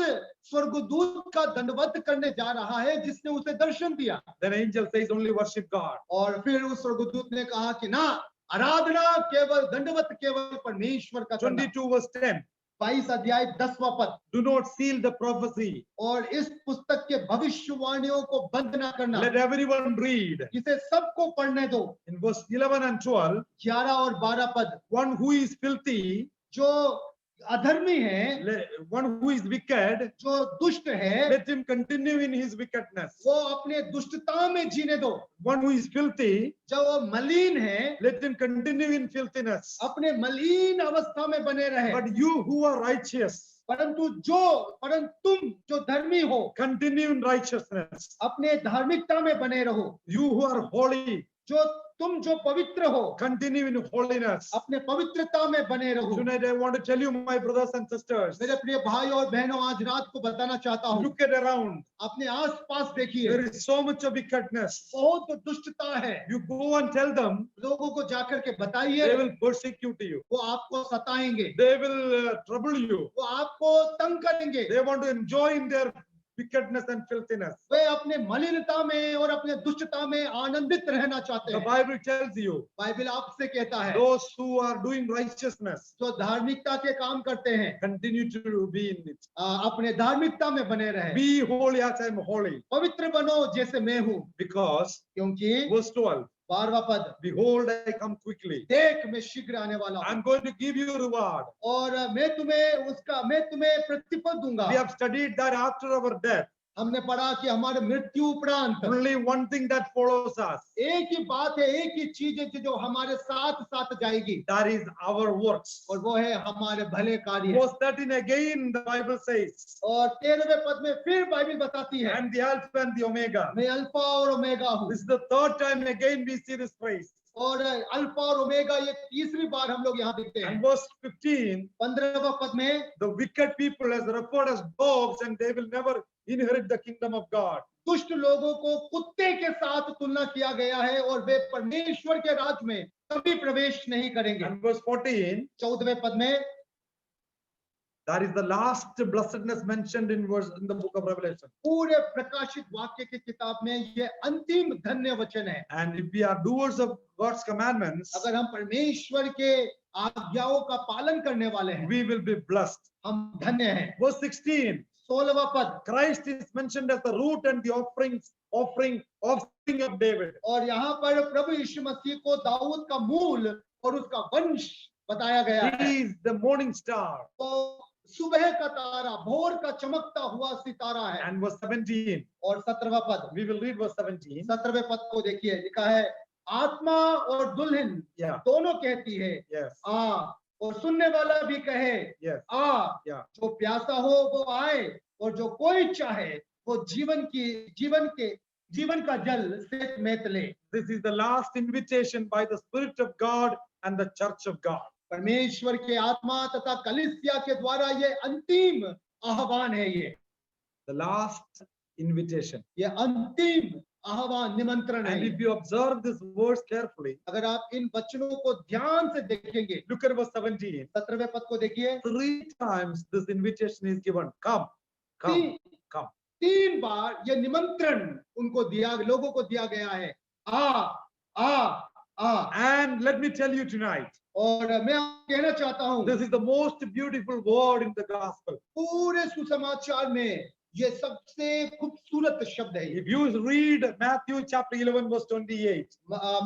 स्वर्गदूत का दंडवत करने जा रहा है जिसने उसे दर्शन दिया। Then angel says only worship God. और फिर उस स्वर्गदूत ने कहा कि ना, आराधना केवल दंडवत केवल परमेश्वर का करना। 22 verse 10. 22 अध्याय 10वां पद, Do not seal the prophecy. और इस पुस्तक के भविष्यवाणियों को बंद ना करना, Let everyone read. इसे सबको पढ़ने दो। In verse 11 and 12, 11 और 12 पद, one who is filthy, जो अधर्मी है, one who is wicked, जो दुष्ट है, let him continue in his wickedness. वो अपने दुष्टता में जीने दो। One who is filthy, जो वो मलिन है, let him continue in filthiness. अपने मलिन अवस्था में बने रहे। But you who are righteous, परंतु तुम जो धर्मी हो, continue in righteousness. अपने धार्मिकता में बने रहो। You who are holy, तुम जो पवित्र हो, continue in holiness. अपने पवित्रता में बने रहो। Tonight I want to tell you, my brothers and sisters, मेरे प्रिय भाई और बहनों, आज रात को बताना चाहता हूँ, look at around. अपने आसपास देखिए, There is so much of wickedness. बहुत दुष्टता है। You go and tell them, लोगों को जाकर के they बताइए, will persecute you. वो आपको सताएंगे, They will trouble you. वो आपको तंग करेंगे। They want to enjoy in their wickedness and filthiness. वे अपने मलिनता में और अपने दुष्टता में आनंदित रहना चाहते The हैं। Bible tells you, बाइबल आपसे कहता है, those who are doing righteousness, जो धार्मिकता के काम करते हैं, continue to be in it. अपने धार्मिकता में बने रहे। Be holy as I am holy. पवित्र बनो जैसे मैं हूँ, Because, क्योंकि verse 12, 12वां पद, behold, I come quickly. देख मैं शीघ्र आने वाला हूँ I'm going to give you reward. और मैं तुम्हें प्रतिफल दूंगा। We have studied that after our death, हमने पढ़ा कि हमारे मृत्यु उपरांत only one thing that follows us, एक ही बात है, एक ही चीज है जो हमारे साथ साथ जाएगी, that is our works. और वो है हमारे भले कार्य। Verse 13 again, the Bible says, और 13वें पद में फिर बाइबल बताती है, and the Alpha and the Omega. मैं अल्फा और ओमेगा हूँ। This is the third time again we see this phrase. और अल्फा और ओमेगा ये तीसरी बार हम लोग यहाँ देखते And हैं। verse 15, 15वें पद में the wicked people as referred as dogs, and they will never inherit the kingdom of God. दुष्ट लोगों को कुत्ते के साथ तुलना किया गया है और वे परमेश्वर के राज्य में कभी प्रवेश नहीं करेंगे। And verse 14, 14वें पद में that is the last blessedness mentioned in the book of Revelation. पूरे प्रकाशित वाक्य की किताब में ये अंतिम धन्य वचन है। And if we are doers of God's commandments, अगर हम परमेश्वर के आज्ञाओं का पालन करने वाले हैं, we will be blessed. हम धन्य हैं। Verse 16, 16वां पद, Christ is mentioned as the root and the offspring of David. और यहाँ पर प्रभु यीशु मसीह को दाऊद का मूल और उसका वंश बताया गया है। He is the morning star. तो सुबह का तारा, भोर का चमकता हुआ सितारा है। And verse 17, और 17वां पद, we will read verse 17. 17वें पद को देखिए, लिखा है आत्मा और दुल्हन Yeah, दोनों कहती है yes, आ, और सुनने वाला भी कहे yes, आ। yeah. जो प्यासा हो वो आए, और जो कोई चाहे वो जीवन का जल से मेत ले। This is the last invitation by the Spirit of God and the Church of God. परमेश्वर के आत्मा तथा कलीसिया के द्वारा ये अंतिम आह्वान है। ये The last invitation. अंतिम आह्वान, निमंत्रण And है। if you observe this verse carefully, अगर आप इन वचनों को ध्यान से देखेंगे, look at verse 17. 17वें पद को देखिए, 3 times this invitation is given. Come, come, ती- come. 3 बार ये निमंत्रण उनको लोगों को दिया गया है, आ आ आ। And let me tell you tonight, और मैं आपको कहना चाहता हूँ, this is the most beautiful word in the gospel. पूरे सुसमाचार में ये सबसे खूबसूरत शब्द है। If you read Matthew chapter 11 verse 28,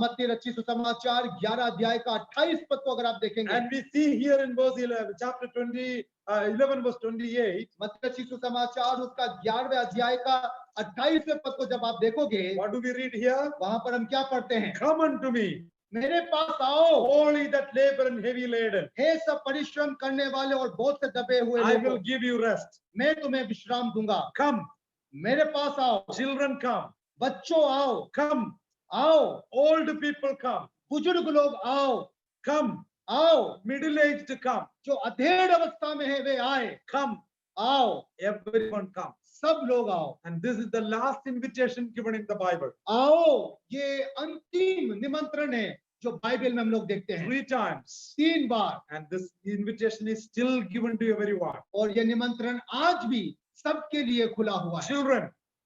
मत्ती रचित सुसमाचार 11 अध्याय का 28 पद को अगर आप देखेंगे, and we see here in verse 11, chapter 11 verse 28, मत्ती रचित सुसमाचार उसका 11वें अध्याय का 28वें पद को जब आप देखोगे, what do we read here? वहां पर हम क्या पढ़ते हैं? Come unto me, मेरे पास आओ, all ye that labor and heavy laden, हे सब परिश्रम करने वाले और बहुत से दबे हुए I लोगों, will give you rest. मैं तुम्हें विश्राम दूंगा। Come, मेरे पास आओ, children come, बच्चों आओ, come, आओ, old people come, बुजुर्ग लोग आओ, come, आओ, middle-aged come, जो अधेड़ अवस्था में है वे आए, come, आओ, everyone come. सब लोग आओ, And this is the last invitation given in the Bible. आओ। ये अंतिम निमंत्रण है जो बाइबल में हम लोग देखते हैं 3 times. 3 bar, And this invitation is still given to everyone. और ये निमंत्रण आज भी सबके लिए खुला हुआ है। Children,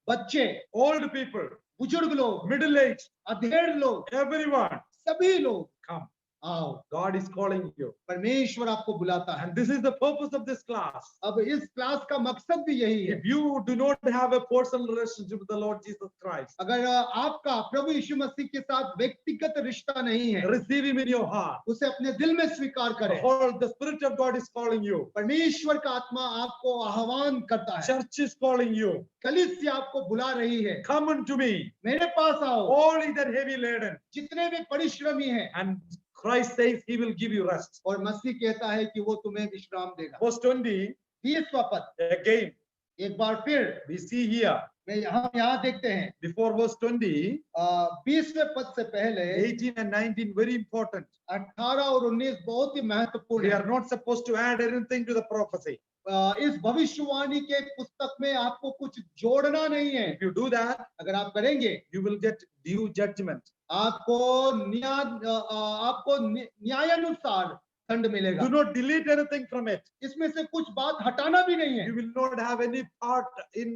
बच्चे, old people, बुजुर्ग लोग, middle-aged, अधेड़ लोग, everyone, सभी लोग come. आओ। God is calling you. परमेश्वर आपको बुलाता है। And this is the purpose of this class. अब इस क्लास का मकसद भी यही है। If you do not have a personal relationship with the Lord Jesus Christ, अगर आपका प्रभु यीशु मसीह के साथ व्यक्तिगत रिश्ता नहीं है, receive him in your heart. उसे अपने दिल में स्वीकार करें। Or the Spirit of God is calling you. परमेश्वर का आत्मा आपको आह्वान करता है, Church is calling you. कलीसिया आपको बुला रही है, Come unto me, मेरे पास आओ, all ye that heavy laden. जितने भी परिश्रमी हैं। And Christ says he will give you rest. और मसीह कहता है कि वो तुम्हें विश्राम देगा। Verse 20, 20वां पद, again, एक बार फिर we see here, मैं यहाँ देखते हैं, before verse 20, 20वें पद से पहले 18 and 19, very important. 18 और 19 बहुत ही महत्वपूर्ण We है। are not supposed to add anything to the prophecy. इस भविष्यवाणी के पुस्तक में आपको कुछ जोड़ना नहीं है। If you do that, अगर आप करेंगे, you will get due judgment. आपको न्यायानुसार दंड मिलेगा। Do not delete anything from it. इसमें से कुछ बात हटाना भी नहीं है। You will not have any part in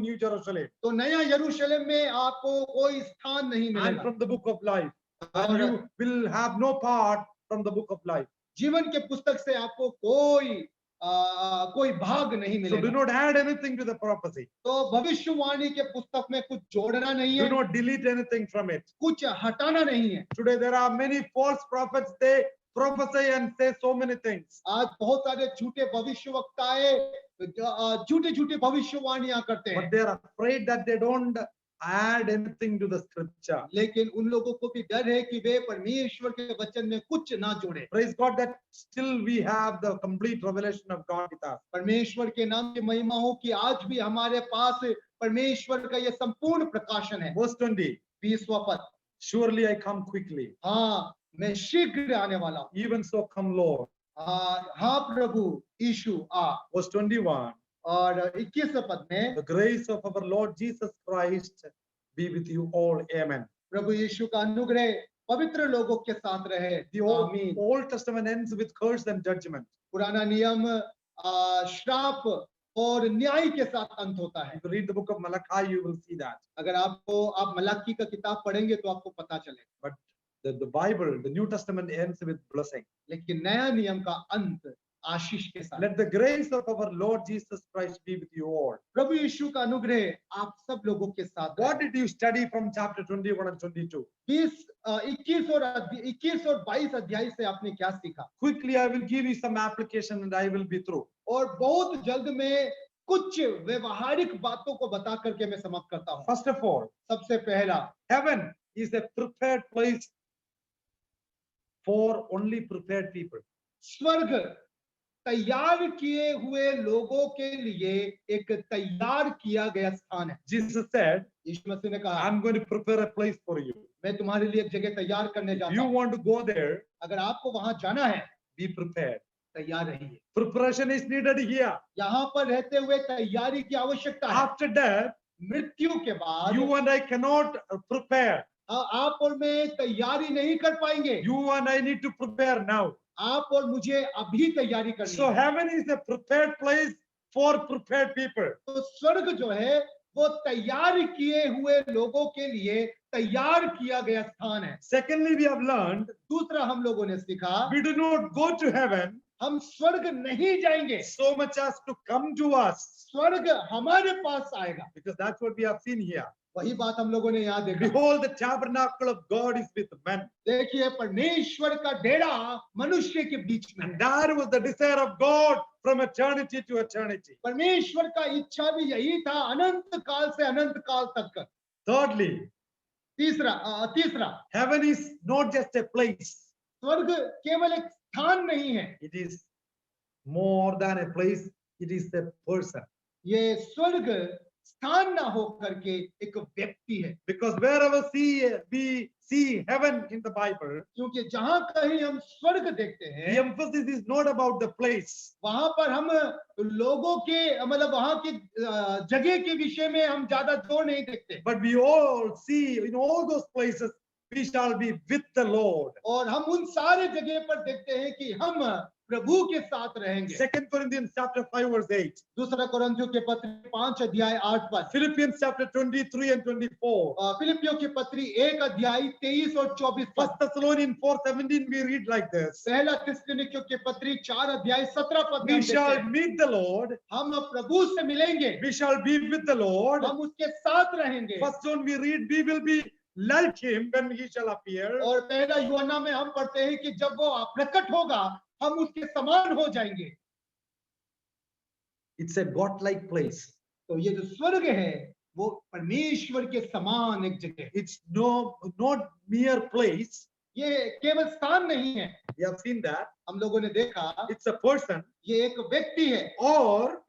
New Jerusalem. तो नया यरूशलेम में आपको कोई स्थान नहीं And मिलेगा। from the book of life. And और you will have no part from the book of life. जीवन के पुस्तक से आपको कोई भाग नहीं So do मिलेगा। not add anything to the prophecy. तो भविष्यवाणी के पुस्तक में कुछ जोड़ना नहीं Do है, not delete anything from it. कुछ हटाना नहीं है। Today there are many false prophets. They prophesy and say so many things. आज बहुत सारे झूठे भविष्यवक्ताएं झूठे भविष्यवाणियां करते हैं, But they are afraid that they don't add anything to the scripture. लेकिन उन लोगों को भी डर है कि वे परमेश्वर के वचन में कुछ ना जोड़े। Praise God that still we have the complete revelation of God with us. परमेश्वर के नाम की महिमा हो कि आज भी हमारे पास परमेश्वर का यह संपूर्ण प्रकाशन है। Verse 20. 20वां पद, surely I come quickly. हाँ, मैं शीघ्र आने वाला हूँ। Even so come Lord. हाँ प्रभु यीशु आ। Verse 21. और 21 पद में The grace of our Lord Jesus Christ be with you all. Amen. प्रभु यीशु का अनुग्रह पवित्र लोगों के साथ रहे। The Old, आमीन। Old Testament ends with curse and judgment. पुराना नियम श्राप और न्याय के साथ अंत होता है। If you read the book of Malachi, you will see that. अगर आप मलाकी का किताब पढ़ेंगे तो आपको पता चलेगा। But the Bible, the New Testament ends with blessing. लेकिन नया नियम का अंत आशीष के साथ। Let the grace of our Lord Jesus Christ be with you all. प्रभु यीशु का अनुग्रह आप सब लोगों के साथ। What did you study from chapter 21 and 22? 21 और 22 अध्याय से आपने क्या सीखा? Quickly, I will give you some application and I will be through. और बहुत जल्द में कुछ व्यवहारिक बातों को बता करके मैं समाप्त करता हूँ। First of all, सबसे पहला, heaven is a prepared place for only prepared people. स्वर्ग तैयार किए हुए लोगों के लिए एक तैयार किया गया स्थान है। Jesus said, यीशु मसीह ने कहा, I'm going to prepare a place for you. मैं तुम्हारे लिए एक जगह तैयार करने जाता You हूँ। want to go there, अगर आपको वहां जाना है, be prepared. तैयार रहिए। Preparation is needed here. यहाँ पर रहते हुए तैयारी की आवश्यकता है। After death, मृत्यु के बाद you and I cannot prepare. आप और मैं तैयारी नहीं कर पाएंगे। You and I need to prepare now. आप और मुझे अभी तैयारी करनी So है। heaven is a prepared place for prepared people. तो स्वर्ग जो है वो तैयार किए हुए लोगों के लिए तैयार किया गया स्थान है। Secondly, we have learned दूसरा हम लोगों ने सीखा, we do not go to heaven हम स्वर्ग नहीं जाएंगे, so much as to come to us, स्वर्ग हमारे पास आएगा। because that's what we have seen here. वही बात हम लोगों ने यहाँ देखा। Behold, the tabernacle of God is with men. देखिए परमेश्वर का डेरा मनुष्य के बीच में है। And that was the desire of God from eternity to eternity. परमेश्वर का इच्छा भी यही था, अनंत काल से अनंत काल तक। Thirdly, तीसरा heaven is not just a place. स्वर्ग केवल एक स्थान नहीं है, It is more than a place. It is a person. ये स्वर्ग स्थान ना हो करके एक व्यक्ति है। Because wherever we see heaven in the Bible, क्योंकि जहां कहीं हम स्वर्ग देखते the हैं, emphasis is not about the place. वहां पर हम लोगों के मतलब वहां की जगह के विषय में हम ज्यादा जोर नहीं देखते, But we all see in all those places we shall be with the Lord. और हम उन सारे जगह पर देखते हैं कि हम प्रभु के साथ रहेंगे। 2 Corinthians chapter 5 verse 8. दूसरा कोरिन्थियों के पत्र 5 अध्याय 8 पद, Philippians chapter 23 and 24. फिलिपियों की पत्री 1 अध्याय 23 और 24 1 पद, Thessalonians 4:17 we read like this. पहला थिस्सलुनीकियों की पत्री 4 अध्याय 17 पद में We हम देखते shall हैं, meet the Lord. हम प्रभु से मिलेंगे, We shall be with the Lord. हम उसके साथ रहेंगे। First John we read we will be like him when he shall appear. और पहला यूहन्ना में हम पढ़ते हैं कि जब वो प्रकट होगा हम उसके समान हो जाएंगे। It's a God-like place. तो ये जो स्वर्ग है वो परमेश्वर के समान एक जगह है। It's not mere place. ये केवल स्थान नहीं है, We have seen that. हम लोगों ने देखा It's a person ये एक व्यक्ति है or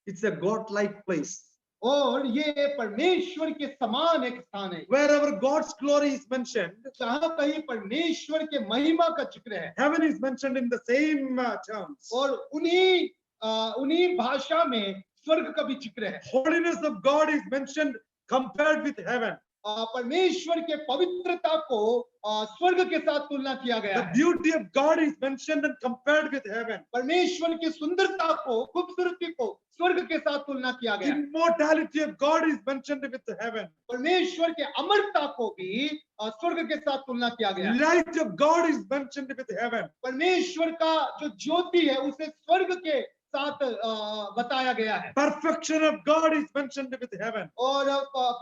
it's a God-like place. और ये परमेश्वर के समान एक स्थान है। Wherever God's glory is mentioned, जहां कहीं परमेश्वर के महिमा का जिक्र है heaven is mentioned in the same terms. और उन्हीं भाषा में स्वर्ग का भी जिक्र है। Holiness of God is mentioned compared with heaven. परमेश्वर के पवित्रता को स्वर्ग के साथ तुलना किया गया The है। beauty of God is mentioned and compared with heaven. परमेश्वर की सुंदरता को, खूबसूरती को स्वर्ग के साथ तुलना किया गया। Immortality of God is mentioned with heaven. परमेश्वर के अमरता को भी स्वर्ग के साथ तुलना किया गया। Light of God is mentioned with heaven. परमेश्वर का जो ज्योति है उसे स्वर्ग के साथ बताया गया है। Perfection of God is mentioned with heaven. और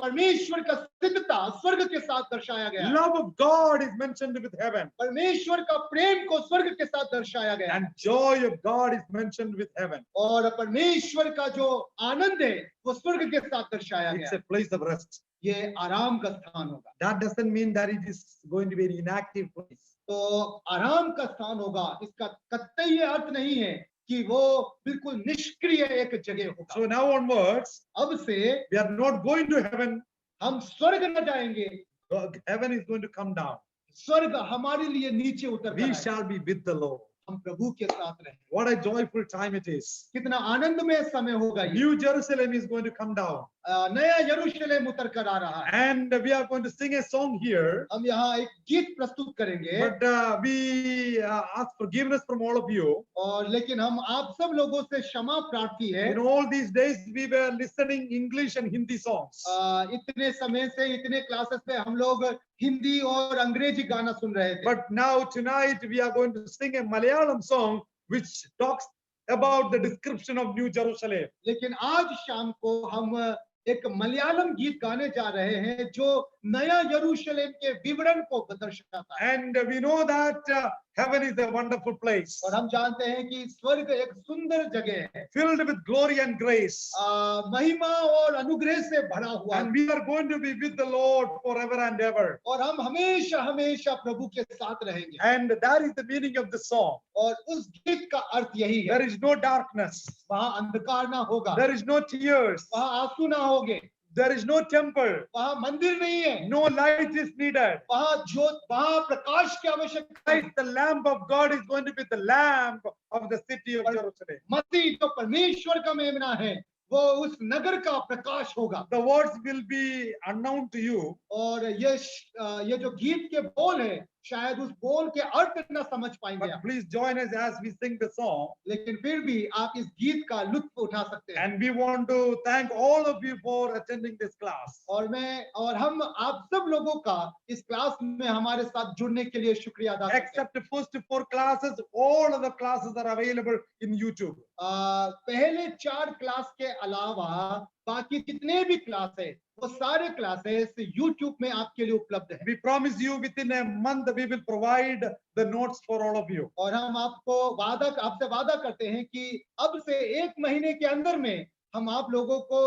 परमेश्वर का सिद्धता स्वर्ग के साथ दर्शाया गया है। Love of God is mentioned with heaven. परमेश्वर का प्रेम को स्वर्ग के साथ दर्शाया गया है। And joy of God is mentioned with heaven. और परमेश्वर का जो आनंद है वो स्वर्ग के साथ दर्शाया It's गया a place of rest. ये आराम का स्थान होगा। That doesn't mean that it is going to be an inactive place. तो आराम का स्थान होगा इसका कतई ये अर्थ नहीं है कि वो बिल्कुल निष्क्रिय एक जगह होगा। So now onwards, अब से we are not going to heaven. हम स्वर्ग न जाएंगे, Heaven is going to come down. स्वर्ग हमारे लिए नीचे उतर कर We आएगा। shall be with the Lord. हम प्रभु के साथ रहेंगे। What a joyful time it is. कितना आनंदमय समय होगा ये। New Jerusalem is going to come down. नया यरूशलेम उतर कर आ रहा है। And we are going to sing a song here. हम यहाँ एक गीत प्रस्तुत करेंगे। But we ask forgiveness from all of you. और लेकिन हम आप सब लोगों से क्षमा प्रार्थी है। In all these days we were listening English and Hindi songs. इतने समय से इतने क्लासेस में हम लोग हिंदी और अंग्रेजी गाना सुन रहे थे। But now tonight we are going to sing a Malayalam song which talks about the description of New Jerusalem. लेकिन आज शाम को हम एक मलयालम गीत गाने जा रहे हैं जो नया यरूशलेम के विवरण को दर्शाता है। And we know that heaven is a wonderful place. और हम जानते हैं कि स्वर्ग एक सुंदर जगह है। Filled with glory and grace. महिमा और अनुग्रह से भरा हुआ। And we are going to be with the Lord forever and ever. और हम हमेशा हमेशा प्रभु के साथ रहेंगे। And that is the meaning of the song. और उस गीत का अर्थ यही है। There is no darkness. वहाँ अंधकार ना होगा। There is no tears. वहाँ आंसू ना होंगे। There is no temple. वहाँ मंदिर नहीं है। No light is needed. वहाँ प्रकाश की आवश्यकता है। The lamp of God is going to be the lamp of the city of Jerusalem. मसीह जो परमेश्वर का मेमना है वो उस नगर का प्रकाश होगा। The words will be unknown to you. और ये जो गीत के बोल है शायद उस बोल के अर्थ न समझ पाएंगे। But please join us as we sing the song. लेकिन फिर भी आप इस गीत का लुत्फ उठा सकते हैं। And we want to thank all of you for attending this class. और हम आप सब लोगों का इस क्लास में हमारे साथ जुड़ने के लिए शुक्रिया अदा करते हैं। Except the first 4 classes, all of the classes are available in YouTube. पहले 4 क्लास के अलावा बाकी जितने भी क्लास है वो सारे क्लासेस YouTube में आपके लिए उपलब्ध है। We promise you within a month we will provide the notes for all of you. और हम आपसे वादा करते हैं कि अब से 1 महीने के अंदर में हम आप लोगों को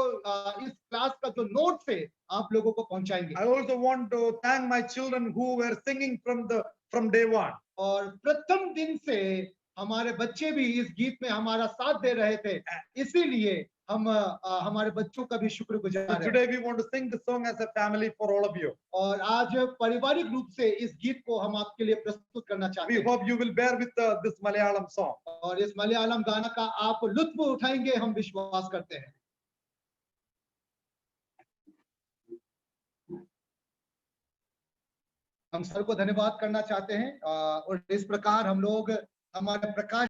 इस क्लास का जो नोट्स है आप लोगों को पहुंचाएंगे। I also want to thank my children who were singing from day one. और प्रथम दिन से हमारे बच्चे भी इस गीत में हमारा साथ दे रहे थे, इसीलिए हम हमारे बच्चों का भी शुक्रगुजार हैं। Today we want to sing the song as a family for all of you. और आज पारिवारिक रूप से इस गीत को हम आपके लिए प्रस्तुत करना चाहते We हैं। hope you will bear with this Malayalam song. और इस मलयालम गाना का आप लुत्फ उठाएंगे हम विश्वास करते हैं। हम सर को धन्यवाद करना चाहते हैं और इस प्रकार हम लोग हमारे प्रकाश